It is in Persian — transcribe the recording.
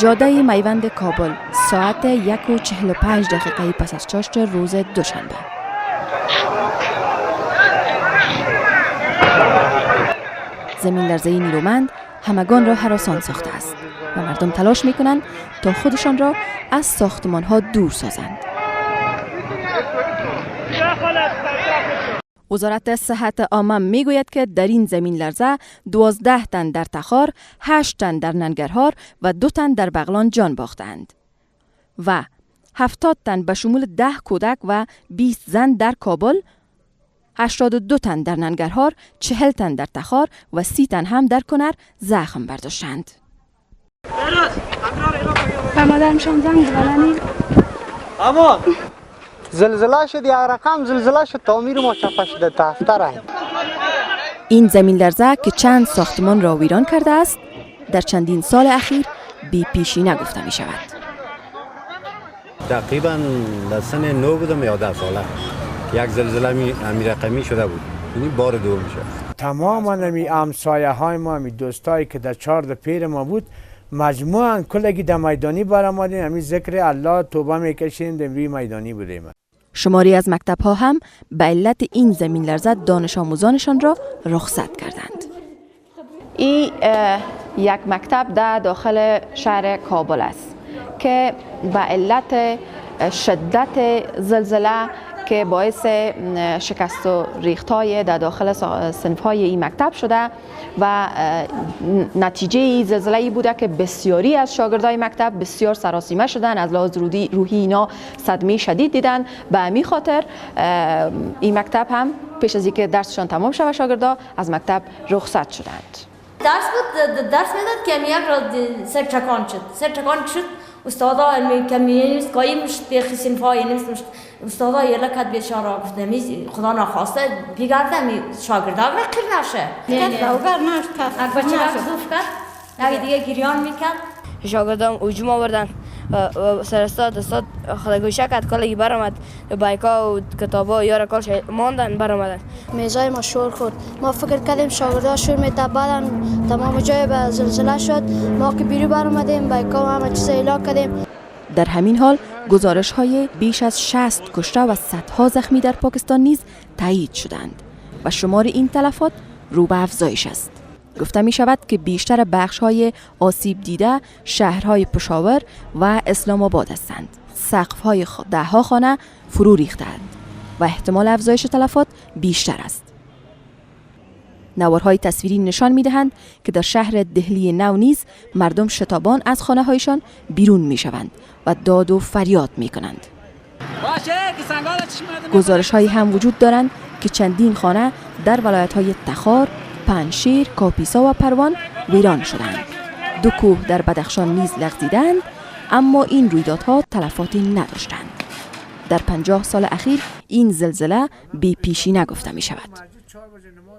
جاده میوند کابل ساعت 1:45 پس از چاشت روز دوشنبه. زمین لرزه نیرومند همگان را هراسان ساخته است و مردم تلاش می‌کنند تا خودشان را از ساختمان‌ها دور سازند. وزارت صحت عامه میگوید که در این زمین لرزه 12 تن در تخار، 8 تن در ننگرهار و 2 تن در بغلان جان باختند و 70 تن به شمول 10 کودک و 20 زن در کابل، 82 تن در ننگرهار، 40 تن در تخار و 30 تن هم در کنر زخم برداشتند. به مادرمشان زنگ زدن اما زلزله شد، یک رقم زلزله شد، تعمیر ما چپه شده دفتر. این زمین لرزه که چند ساختمان را ویران کرده است در چندین سال اخیر بی پیشینه گفته می شود. تقریبا در سن 9 بودم یا 10 ساله یک زلزله امی رقمی شده بود. این بار دوم میشه. تمام امی همسایه های ما، امی دوستایی که در 4 پیر ما بود، مجموعاً کلگی در میدانی برآمدیم. امی ذکر الله توبه میکشیم، در میدانی بودیم. شماری از مکتب‌ها هم به علت این زمین لرزه دانش آموزانشان را رخصت کردند. این یک مکتب در داخل شهر کابل است که به علت شدت زلزله که باعث شکست و ریخت‌های در داخل صنف‌های این مکتب شده و نتیجه این زلزله ای بوده که بسیاری از شاگردای مکتب بسیار سراسیمه شدن، از لحاظ روحی اینا صدمه شدید دیدن. به همین خاطر این مکتب هم پیش از اینکه درسشان تمام شود شاگردا از مکتب رخصت شدند. درس میداد که یک را سر چکان شد استادا کمی قایم شد به صنفای نمیست استادا یه لکت بیشان را گفت نمی خدا نخواسته بگردم شاگردا را کر نشه بچه را زوف کرد نگه دیگه گریان میکرد. شاگردان هجوم آوردن سر استاد خداگوشه کرد، کالگی برآمد بایکا و کتابا یارا کالش ماندن برآمدن. میزای ما شور خورد، ما فکر کردیم شاگردا شور میتابادن، تمام جای به زلزله شد. ما که بیرون برآمدیم بایکا همه چیز اعلام کردیم. در همین حال گزارش‌های بیش از 60 کشته و صدها زخمی در پاکستان نیز تایید شدند و شمار این تلفات رو به افزایش است. گفته می شود که بیشتر بخش‌های آسیب دیده شهرهای پشاور و اسلام آباد هستند. سقف‌های 10 خانه فرو ریختند و احتمال افزایش تلفات بیشتر است. نوارهای تصویری نشان می‌دهند که در شهر دهلی نو نیز مردم شتابان از خانه‌هایشان بیرون می‌شوند و داد و فریاد می‌کنند. گزارش‌هایی هم وجود دارند که چندین خانه در ولایت‌های تخار، پنجشیر، کاپیسا و پروان ویران شدند. 2 کوه در بدخشان نیز لغزیدند، اما این رویدادها تلفاتی نداشتند. در 50 سال اخیر این زلزله بی پیشینه گفته می شود.